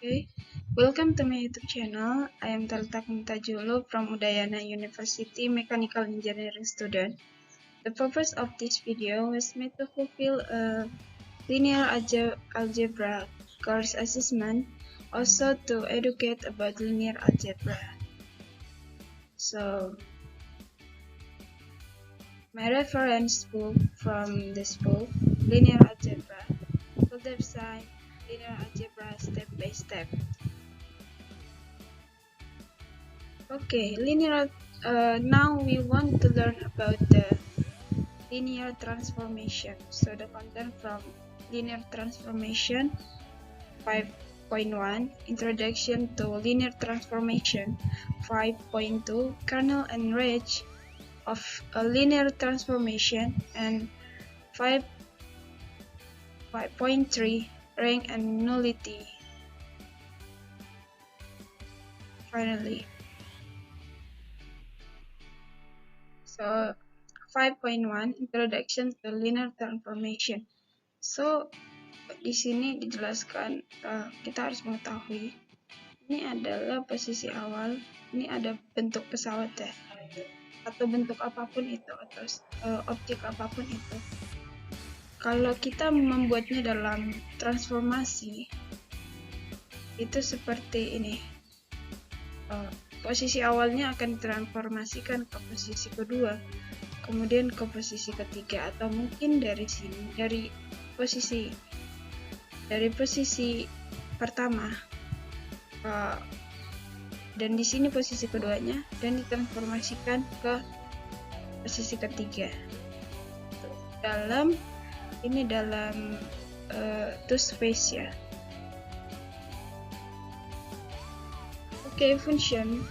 Okay, welcome to my YouTube channel. I am Taltak Muntajulu from Udayana University Mechanical Engineering student. The purpose of this video was made to fulfill a linear algebra course assessment, also to educate about linear algebra. So, my reference book from this book, Linear Algebra, full website, Linear Algebra Step by Step. Okay, now we want to learn about the linear transformation. So the content from linear transformation 5.1, Introduction to Linear Transformation 5.2, Kernel and range of a linear transformation, and 5.3, rank and nullity. Finally, so 5.1, Introduction to Linear Transformation. So di sini dijelaskan kita harus mengetahui ini adalah posisi awal, ini ada bentuk pesawat ya, atau bentuk apapun itu, atau objek apapun itu. Kalau kita membuatnya dalam transformasi, itu seperti ini. Posisi awalnya akan ditransformasikan ke posisi kedua, kemudian ke posisi ketiga, atau mungkin dari sini, dari posisi pertama, dan di sini posisi keduanya, dan ditransformasikan ke posisi ketiga. Dalam two space ya. Okay, a function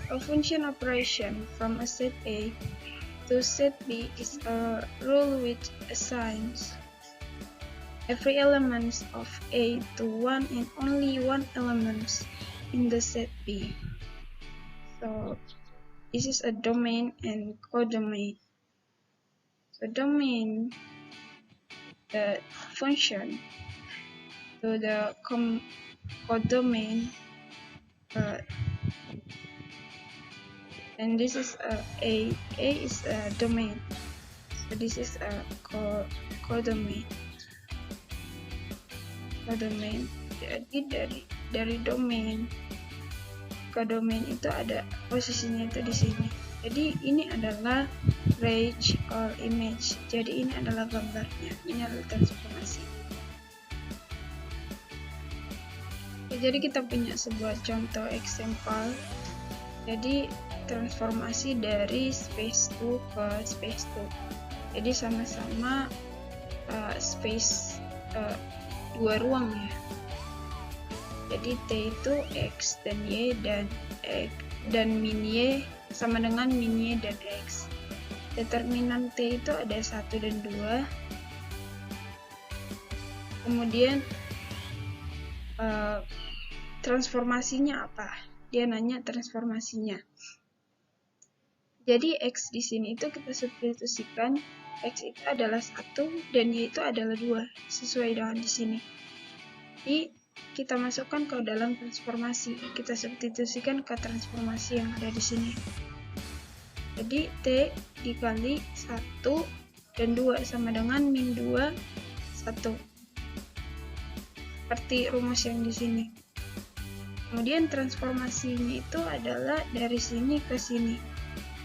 operation from a set A to set B is a rule which assigns every element of A to one and only one element in the set B. So this is a domain and codomain. So domain the function to the codomain, and this is A is a domain. So this is a codomain. Jadi dari domain ke domain itu ada posisinya itu di sini. Jadi ini adalah range or image. Jadi ini adalah gambarnya. Ini adalah transformasi. Oke, jadi kita punya sebuah contoh example. Jadi transformasi dari space 2 ke space 2. Jadi sama-sama space 2 ruang ya. Jadi T itu X dan Y dan min Y sama dengan min Y dan X. Determinan T itu ada 1 dan 2. Kemudian transformasinya apa? Dia nanya transformasinya. Jadi X di sini itu kita substitusikan, X itu adalah 1 dan Y itu adalah 2, sesuai dengan di sini. Jadi kita masukkan ke dalam transformasi, kita substitusikan ke transformasi yang ada di sini. Jadi T dikali 1 dan 2 sama dengan min 2, 1. Seperti rumus yang di sini. Kemudian transformasinya itu adalah dari sini ke sini.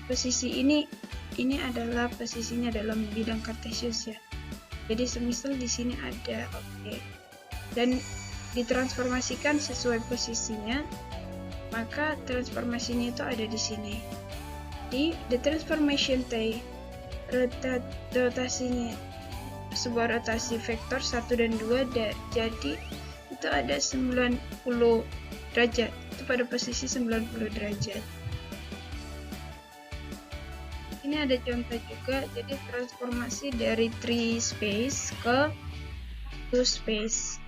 Posisi ini adalah posisinya dalam bidang Cartesius ya. Jadi semisal di sini ada objek dan ditransformasikan sesuai posisinya, maka transformasinya itu ada di sini. Di the transformation T, rotasinya sebuah rotasi vektor 1 dan 2 jadi itu ada 90 derajat. Itu pada posisi 90 derajat. Ini ada contoh juga, jadi transformasi dari 3 space ke 2 space.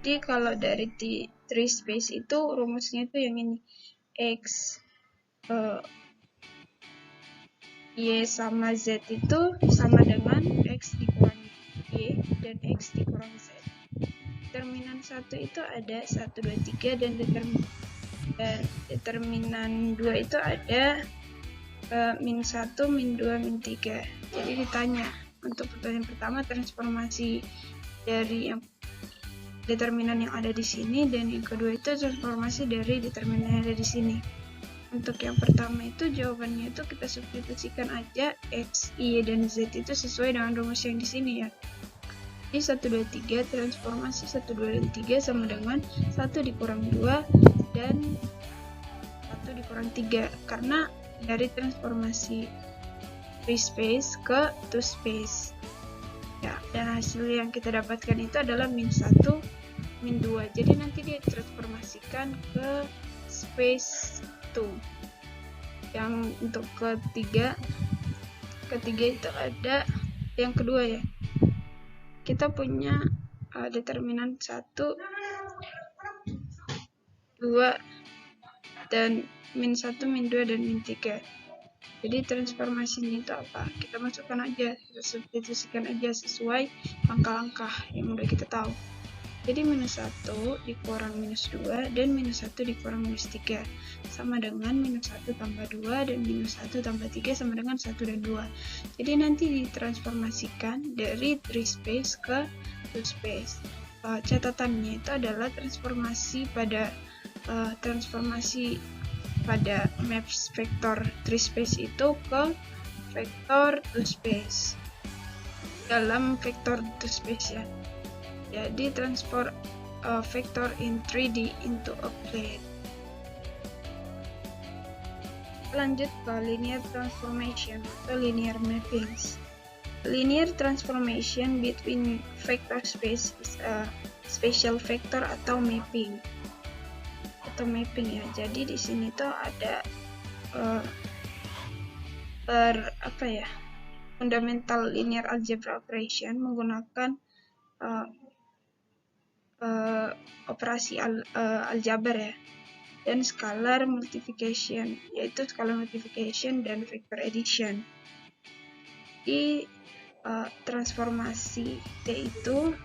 Jadi kalau dari 3 space itu rumusnya itu yang ini, X, Y sama Z itu sama dengan X dikurangi Y dan X dikurang Z. determinan 1 itu ada 1, 2, 3, dan determinan 2 itu ada min 1, min 2, min 3. Jadi ditanya untuk pertanyaan pertama transformasi dari yang determinan yang ada di sini, dan yang kedua itu transformasi dari determinan yang ada di sini. Untuk yang pertama itu jawabannya itu kita substitusikan aja X, Y, dan Z itu sesuai dengan rumus yang di sini ya. Jadi 1, 2, 3 transformasi 1, 2, dan 3 sama dengan 1 dikurang 2 dan 1 dikurang 3, karena dari transformasi free space ke two space ya, dan hasil yang kita dapatkan itu adalah min 1, min 2. Jadi nanti dia transformasikan ke space 2. Yang untuk ketiga itu ada yang kedua ya, kita punya determinan 1, 2, dan min 1, min 2, dan min 3. Jadi transformasinya itu apa? Kita masukkan aja, kita substitusikan aja sesuai langkah-langkah yang udah kita tahu. Jadi minus 1 dikurang minus 2 dan minus 1 dikurang minus 3 sama dengan minus 1 tambah 2 dan minus 1 tambah 3 sama dengan 1 dan 2. Jadi nanti ditransformasikan dari 3 space ke 2 space. Catatannya itu adalah transformasi pada maps vektor 3 space itu ke vektor 2 space dalam vektor 2 space ya. Jadi transfer vector in 3D into a plane. Lanjut ke linear transformation atau linear mappings. Linear transformation between vector space is a spatial vector atau mapping. Ya. Jadi di sini tuh ada fundamental linear algebra operation menggunakan operasi aljabar ya, dan scalar multiplication, yaitu scalar multiplication dan vector addition. Di transformasi T itu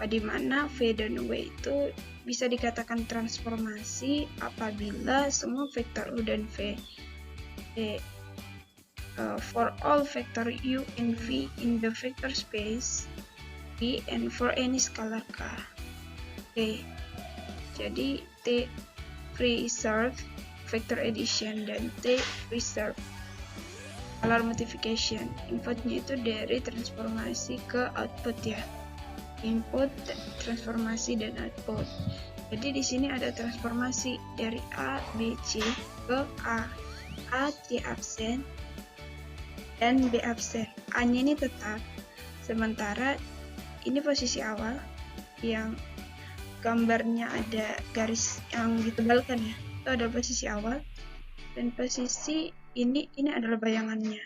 di mana V dan W itu bisa dikatakan transformasi apabila semua vektor U dan V for all vector U and V in the vector space V and for any scalar K. Oke. Jadi T preserve vector addition dan T preserve scalar multiplication. Inputnya itu dari transformasi ke output ya. Input, transformasi, dan output. Jadi di sini ada transformasi dari A, B, C ke A. A, C absen, dan B absen. A-nya ini tetap, sementara ini posisi awal yang gambarnya ada garis yang ditebalkan ya, itu ada posisi awal, dan posisi ini adalah bayangannya.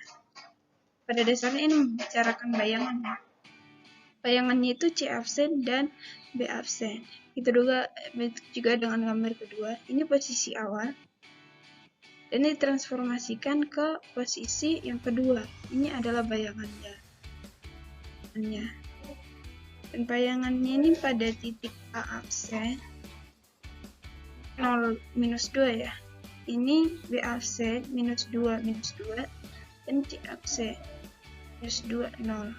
Pada dasarnya ini membicarakan bayangannya. Bayangannya itu C absen dan B absen. Itu juga dengan gambar kedua. Ini posisi awal, dan ini ditransformasikan ke posisi yang kedua. Ini adalah bayangannya. Dan bayangannya ini pada titik A absen 0 minus 2 ya. Ini B absen minus 2 dan C absen minus 2 0.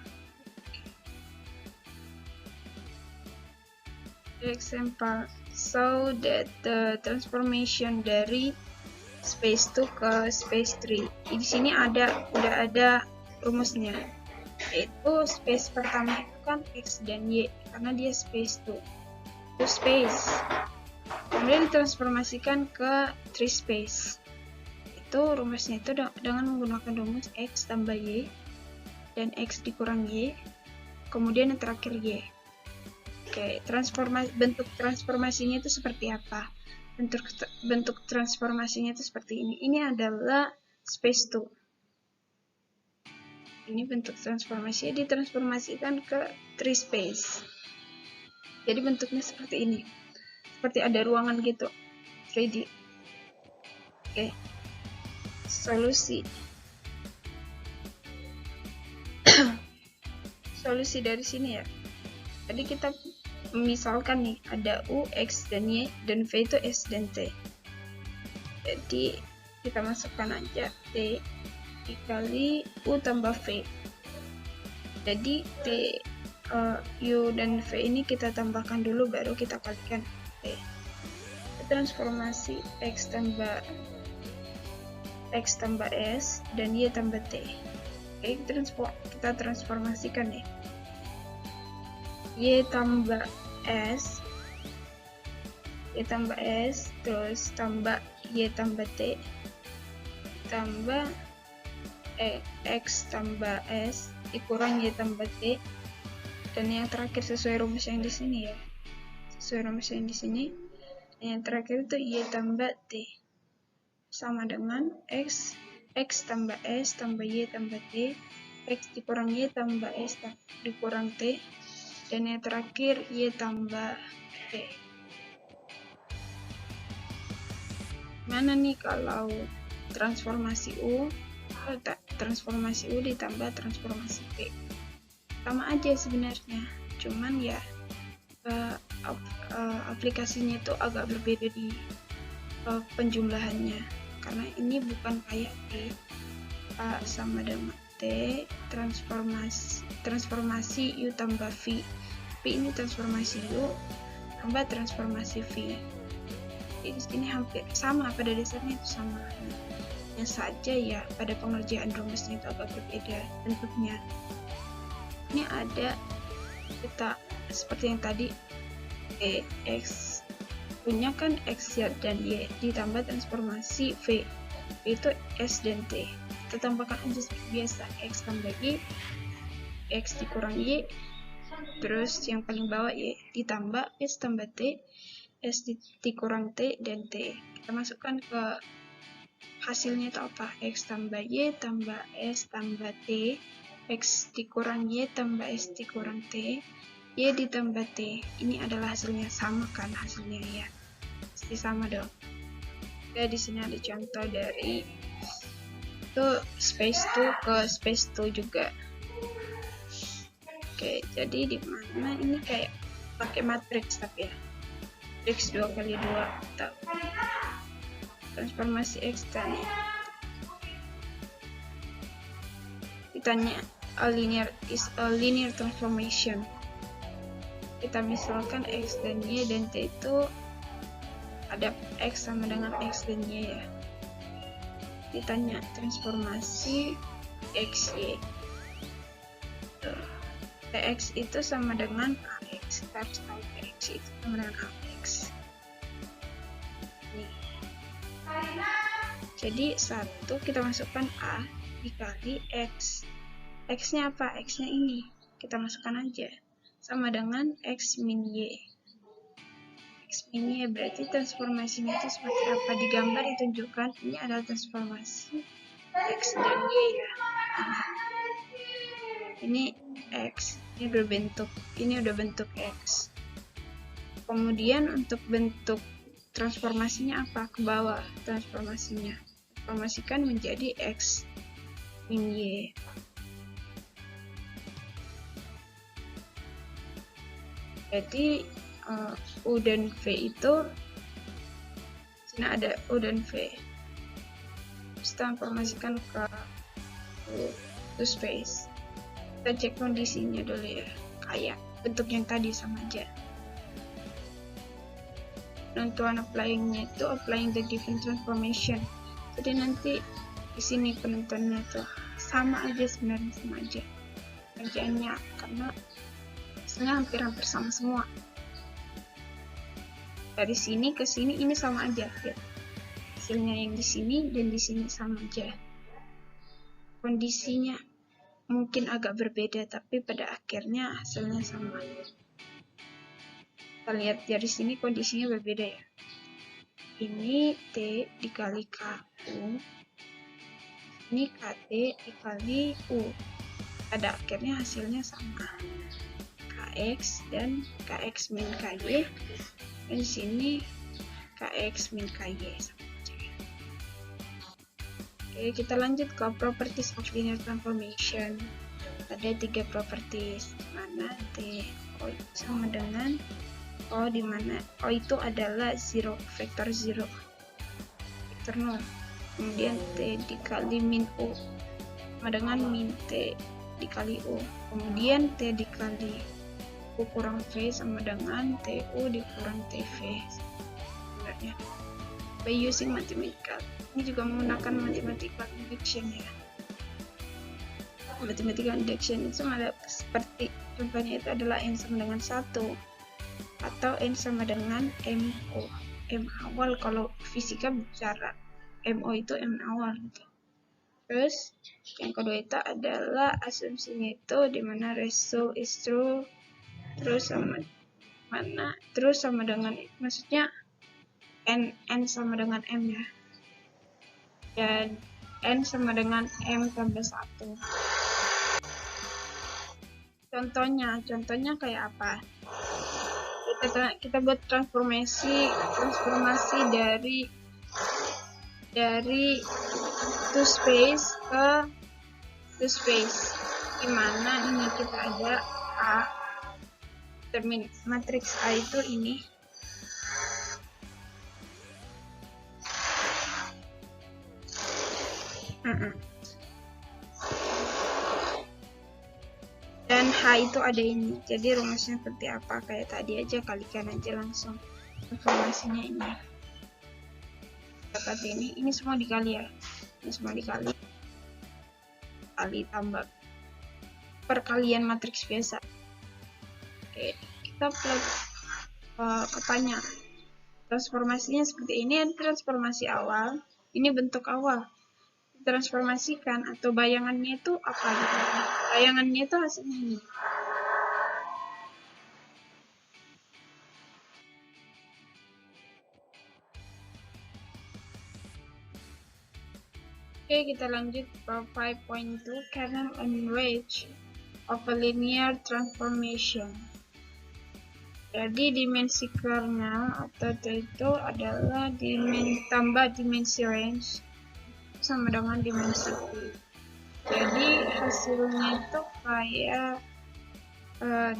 Example, so that the transformation dari space 2 ke space 3. Di sini udah ada rumusnya. Yaitu space pertama itu kan X dan Y karena dia space 2 space, kemudian ditransformasikan ke 3 space. Itu rumusnya itu dengan menggunakan rumus X tambah Y dan X dikurang Y, kemudian yang terakhir Y. Oke, bentuk transformasinya itu seperti apa? Bentuk transformasinya itu seperti ini. Ini adalah space 2. Ini bentuk transformasinya ditransformasikan ke 3 space. Jadi bentuknya seperti ini. Seperti ada ruangan gitu. 3D. Oke. Solusi. Solusi dari sini ya. Jadi kita misalkan nih ada U, X, dan Y, dan V itu S dan T. Jadi kita masukkan aja T dikali U tambah V. Jadi T, U dan V ini kita tambahkan dulu, baru kita kalikan T. Transformasi X tambah S dan Y tambah T. Oke, kita transformasikan nih. Y tambah S, terus tambah Y tambah T, tambah X tambah S dikurang Y tambah T, dan yang terakhir sesuai rumus yang di sini ya. Yang terakhir itu Y tambah T sama dengan X tambah S tambah Y tambah T, X dikurang Y tambah S dikurang T, dan yang terakhir Y tambah T. Mana nih kalau transformasi U ditambah transformasi V? Sama aja sebenarnya, cuman ya aplikasinya itu agak berbeda di penjumlahannya, karena ini bukan kayak T, A sama dengan T transformasi U tambah V. Ini transformasi U tambah transformasi V. Jadi di sini hampir sama, pada dasarnya itu sama. Hanya saja ya pada pengerjaan rumusnya itu agak berbeda bentuknya. Ini ada kita seperti yang tadi, X punya kan X dan Y ditambah transformasi V itu S dan T. Kita tambahkan aja seperti biasa, X tambah Y, X dikurang Y, terus yang paling bawah Y ditambah S tambah T, S dikurang T, dan T. Kita masukkan ke hasilnya itu apa? X tambah Y tambah S tambah T, X dikurang Y tambah S dikurang T, Y ditambah T. Ini adalah hasilnya, sama kan hasilnya ya? Pasti sama dong. Ya, di sini ada contoh dari itu space 2 ke space 2 juga. Oke, jadi di mana ini kayak pakai matriks tapi ya. Matriks 2x2 atau transformasi X tadi. Ditanya a linear transformation. Kita misalkan X dan Y dan T itu ada X sama dengan X dan Y ya. Ditanya transformasi XY. TX itu sama dengan AX. Kita harus tahu TX itu sama dengan AX. Nih. Jadi satu kita masukkan A dikali X. X-nya apa? X-nya ini. Kita masukkan aja. Sama dengan X min Y. X min Y berarti transformasinya itu seperti apa? Di gambar ditunjukkan ini adalah transformasi X dan Y ya. Ini X, ini udah bentuk X. Kemudian untuk bentuk transformasinya apa? Ke bawah transformasinya. Transformasikan menjadi X min Y. Jadi U dan V itu, sini ada U dan V. Terus transformasikan ke space. Kita cek kondisinya dulu ya, kayak bentuk yang tadi sama aja. Penentuan applying-nya itu applying the given transformation. Jadi nanti di sini penentuannya tuh sama aja sebenarnya, sama aja kerjaannya, karena hasilnya hampir sama semua. Dari sini ke sini ini sama aja ya. Hasilnya yang di sini dan di sini sama aja. Kondisinya mungkin agak berbeda, tapi pada akhirnya hasilnya sama. Kita lihat dari sini kondisinya berbeda ya. Ini T dikali KU, ini KT dikali U. Pada akhirnya hasilnya sama, KX dan KX min KY, dan di sini KX min KY sama aja. Oke, kita lanjut ke properties of linear transformation. Ada 3 properties, mana T, O sama dengan O, di mana O itu adalah vektor 0, vektor 0. Kemudian T dikali min U sama dengan min T dikali U. Kemudian T dikali U kurang V sama dengan TU dikurang TV. Sebenarnya by using mathematical, ini juga menggunakan mathematical induction ya. Mathematical induction itu ada seperti contohnya itu adalah n sama dengan 1 atau n sama dengan MO, M awal kalau fisika bicara MO itu M awal gitu. Terus yang kedua itu adalah asumsinya itu dimana result is true, terus sama dengan, maksudnya n sama dengan m ya, dan n sama dengan m tambah 1. Contohnya kayak apa? Kita buat transformasi dari to space ke to space, dimana ini kita ada A, matriks A itu ini, dan H itu ada ini. Jadi rumusnya seperti apa? Kayak tadi aja, kalikan aja langsung informasinya ini. Dapat ini semua dikali ya. Ini semua dikali. Kali tambah perkalian matriks biasa. Oke, kita plot katanya. Transformasinya seperti ini, transformasi awal. Ini bentuk awal. Transformasikan atau bayangannya itu apa gitu. Bayangannya itu hasilnya ini. Oke, kita lanjut ke 5.2 kernel and range of a linear transformation. Jadi dimensi kernel atau itu adalah tambah dimensi range sama dengan dimensi Q. Jadi hasilnya itu kayak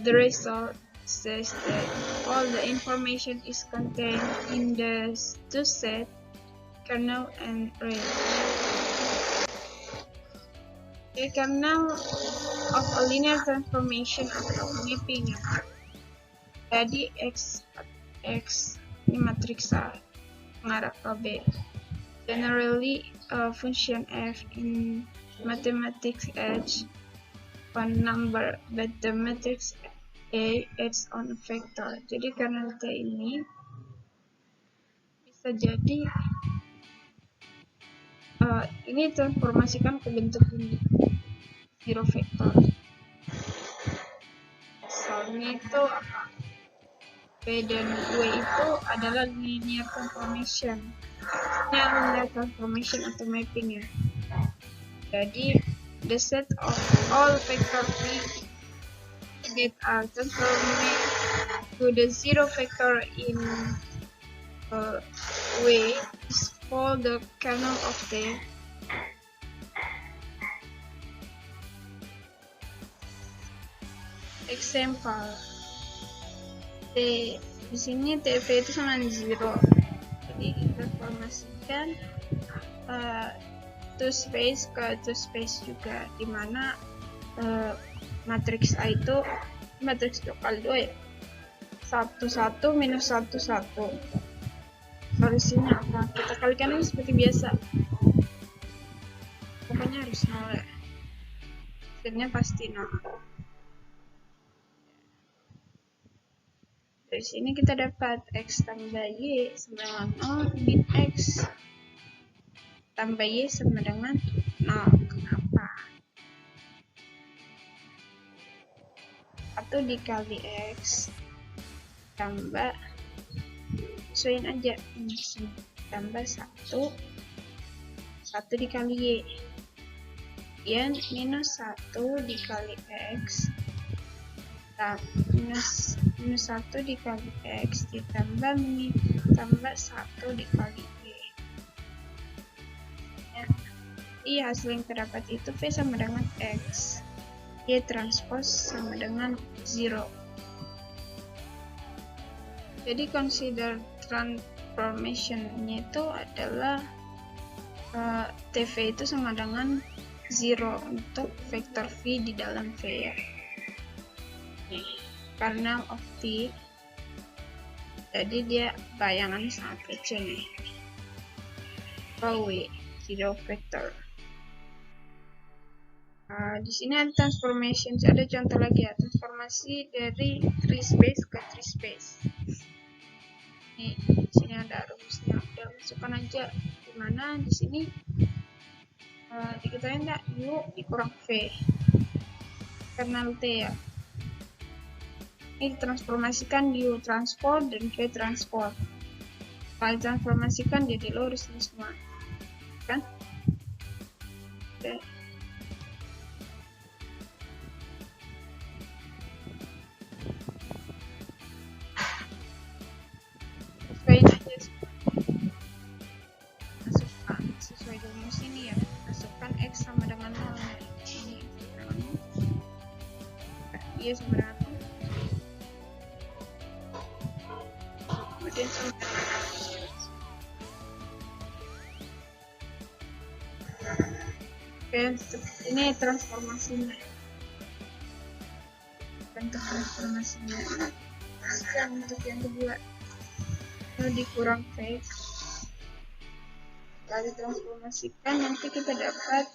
the result says that all the information is contained in the two set kernel and range. A kernel of a linear transformation atau mapping. Jadi X ini matriks A mengarah ke B. Generally, a function f in mathematics H one number, but the matrix A acts on a vector. Jadi kernel T ini bisa jadi ini transformasikan ke bentuk ini, zero vector. Misalnya itu P dan W itu adalah linear transformation. Ini linear transformation atau mapping ya. Jadi the set of all vector V that are transformed to the zero vector in W is called the kernel of T. Example, T di sini TV itu sama dengan 0. Jadi transformasikan to space ke to space juga, dimana matriks A itu matriks 2 kali 2 ya, 1 1 minus 1 1. Solusinya apa? Kita kalikan ini seperti biasa, pokoknya harus 0 ya, hasilnya pasti 0. Dari sini kita dapat X tambah Y sama dengan 0 min X tambah Y sama dengan 0. Kenapa? 1 dikali X tambah, sesuaiin aja ini, tambah 1 dikali Y, kemudian minus 1 dikali X minus 1 dikali X ditambah tambah 1 dikali Y. Iya, hasil yang terdapat itu V sama dengan X, Y transpose sama dengan 0. Jadi consider transformation-nya itu adalah TV itu sama dengan 0 untuk vektor V di dalam V ya. Kernel of T, jadi dia bayangannya sangat kecil nih. W, 0 vektor. Di sini ada transformation, ada contoh lagi ya, transformasi dari 3 space ke 3 space. Nih, di sini ada rumusnya, udah masukkan aja. Dimana di sini diketahui enggak U dikurang V kernel T ya. Ini ditransformasikan U transport dan V transport. Kalau ditransformasikan jadi lurus ini semua, kan? Oke. Sesuaiin aja semua. Masukkan sesuai rumus ini ya. Masukkan X sama dengan 0. Ini Y sama dengan 0. Kemudian sama ini transformasinya, bentuk transformasinya. Sekarang untuk yang kedua, U dikurang V, lalu transformasikan, nanti kita dapat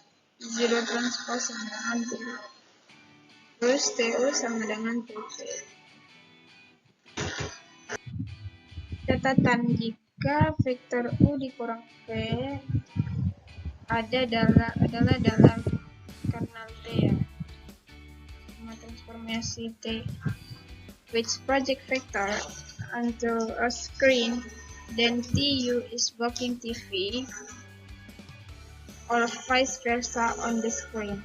0 transpose sama dengan T, terus TU sama dengan TT. Catatan, jika vektor U dikurang V adalah dalam kernel T ya, sama transformasi T, which project vector onto a screen, then TU is blocking TV, or vice versa on the screen.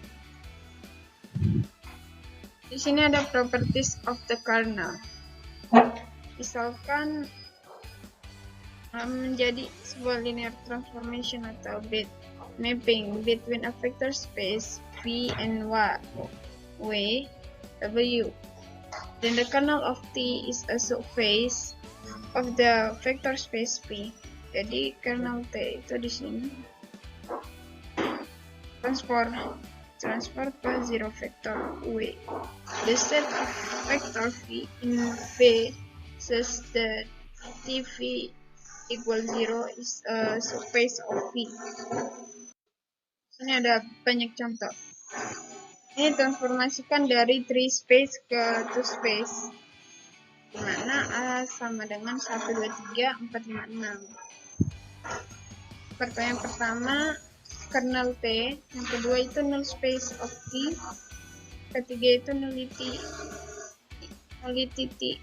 Di sini ada properties of the kernel. Misalkan menjadi sebuah linear transformation atau bit mapping between a vector space V and W, then the kernel of T is a subspace of the vector space V. Jadi kernel T itu di sini transfer ke 0 vector W. The set of vector V in V such that TV equal 0 is a subspace of V. Ini ada banyak contoh. Ini transformasikan dari 3 space ke 2 space, dimana A sama dengan 1, 2, 3, 4, 5, 6. Pertanyaan pertama kernel T, yang kedua itu null space of T, ketiga itu nullity T.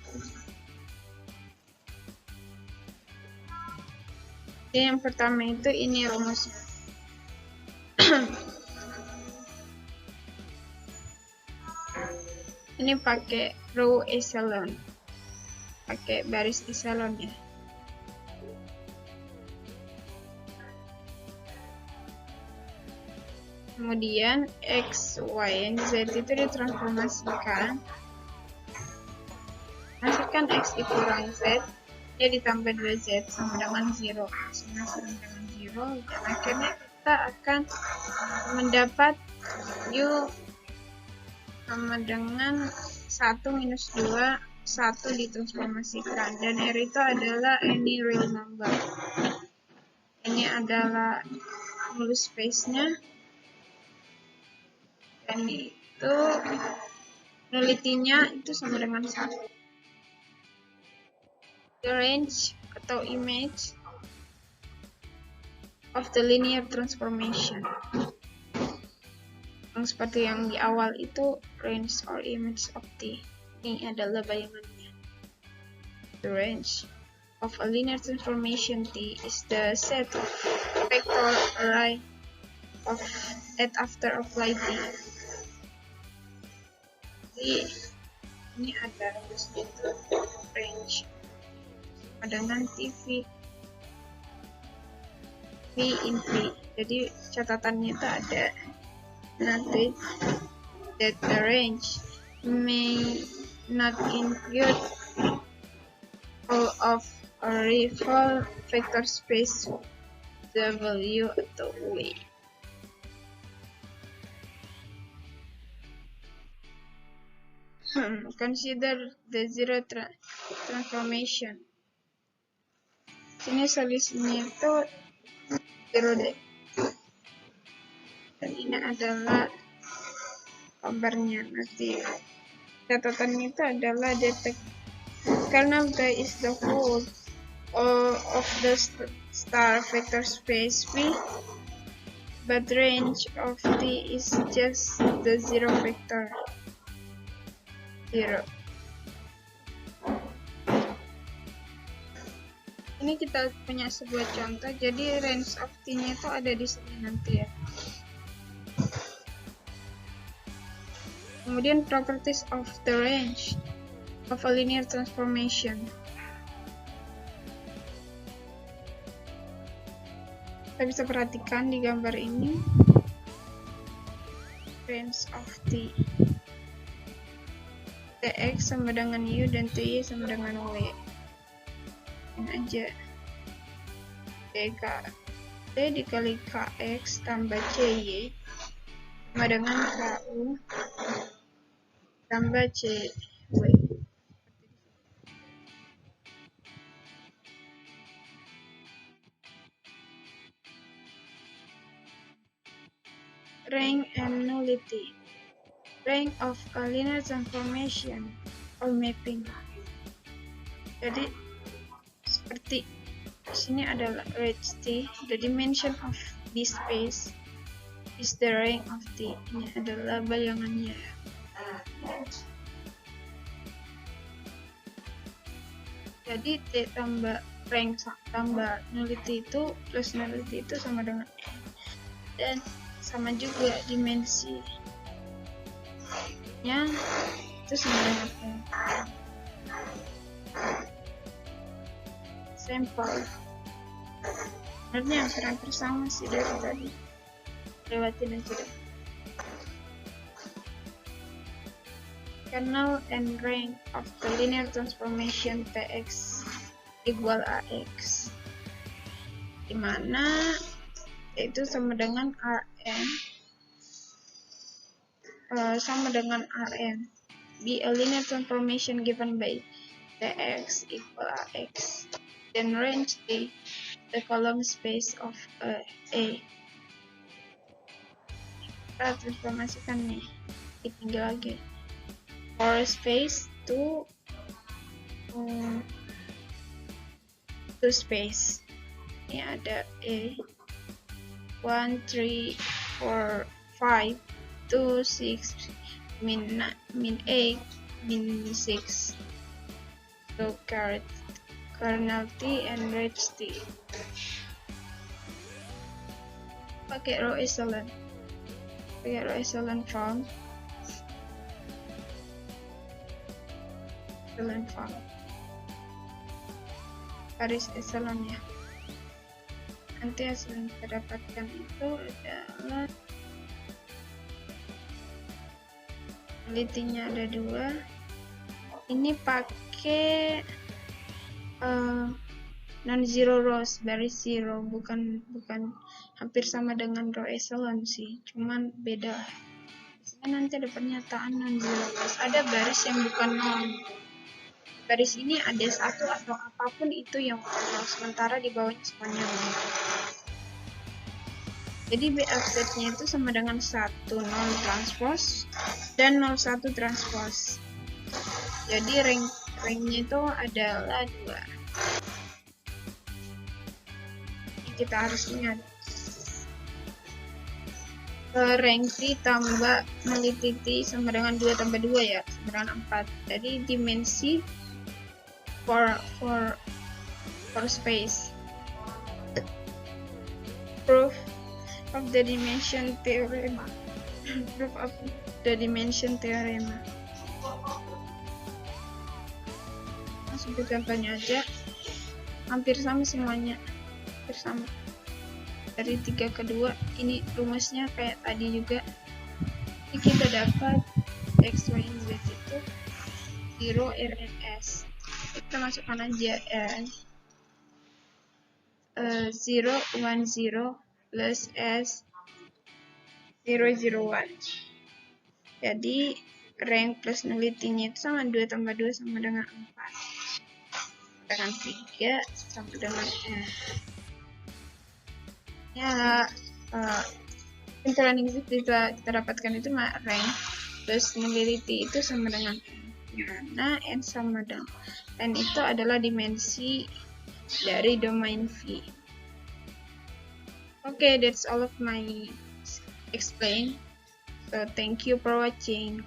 Yang pertama itu ini rumusnya. Ini pakai row echelon, pakai baris echelon ya. Kemudian X, Y, Z itu ditransformasikan. Masukkan X dikurang Z, dia ditambah 2Z sama dengan 0. Sama dengan 0, dan akhirnya kita akan mendapat U sama dengan 1 minus 2, 1 ditransformasikan, dan R itu adalah any real number. Ini adalah null space-nya, dan itu nullity-nya itu sama dengan 1. The range atau image of the linear transformation. Yang seperti yang di awal itu range or image of T. Ini adalah bayangannya. The range of a linear transformation T is the set of vector array of at after apply T. Jadi ini ada rumusnya itu range dengan TV V in V. Jadi catatannya itu ada nanti that the range may not include all of a rival vector space W atau W. Consider the zero transformation. Sini solusinya itu zero deh. Dan ini adalah kabarnya nanti. Catatan itu adalah detect kernel T is the whole of the star vector space V, but range of T is just the zero vector. Zero. Ini kita punya sebuah contoh, jadi range of T-nya itu ada di sini nanti ya. Kemudian properties of the range of a linear transformation. Kita bisa perhatikan di gambar ini range of T. Tx sama dengan U dan Ty sama dengan W. Ini aja. T dikali Kx tambah Cy sama dengan Ku tambah Cw. Rank and nullity. Rank of a linear transformation or mapping. Jadi seperti sini adalah range T, the dimension of this space is the rank of T. Ini adalah bayangannya. Jadi T tambah rank tambah nullity itu plus nullity itu sama dengan N, dan sama juga dimensi itu sama dengan N. Sampel sebenarnya hampir sama sih dari tadi, lewatin aja deh. Kernel and rank of the linear transformation Tx equal Ax, dimana itu sama dengan Rn sama dengan Rn. Be a linear transformation given by Tx equal Ax, then range T the column space of A. Kita transformasikan nih, tinggal lagi for space to space. Ini ada A 1 3 4 5 2 6 min 8 min 6. So kernel T and range T. Pakai row echelon. Form. Garis echelon ya. Nanti hasil yang kita dapatkan itu adalah nullity-nya ada 2. Ini pakai non-zero rows, baris zero, bukan hampir sama dengan row echelon sih, cuman beda. Biasanya nanti ada pernyataan non-zero rows, ada baris yang bukan non. Baris ini ada 1 atau apapun itu yang row, sementara di bawahnya semuanya non. Jadi B update-nya itu sama dengan 1 0 transpose dan 01 transpose. Jadi rank-nya itu adalah 2. Ini kita harus ingat. Rank T tambah nullity T sama dengan 2 tambah 2 ya, sama dengan 4. Jadi dimensi for space. Proof of the dimension theorem. Proof of the dimension theorem. Langsung ke contohnya aja. Hampir sama semuanya. Hampir sama. Dari 3 ke 2, ini rumusnya kayak tadi juga. Jadi kita dapat X, Y, Z itu 0 RNS. kita masukkan aja S 0, 1, 0 plus S 0, 0, 1. Jadi rank plus nullity-nya itu sama 2 tambah 2 sama dengan 4. Dengan 3 sama dengan S. Ya, kesimpulan yang kita dapatkan itu rank plus nullity itu sama dengan N. Dimana N sama dengan N itu adalah dimensi dari domain V. Okay, that's all of my explain. So thank you for watching.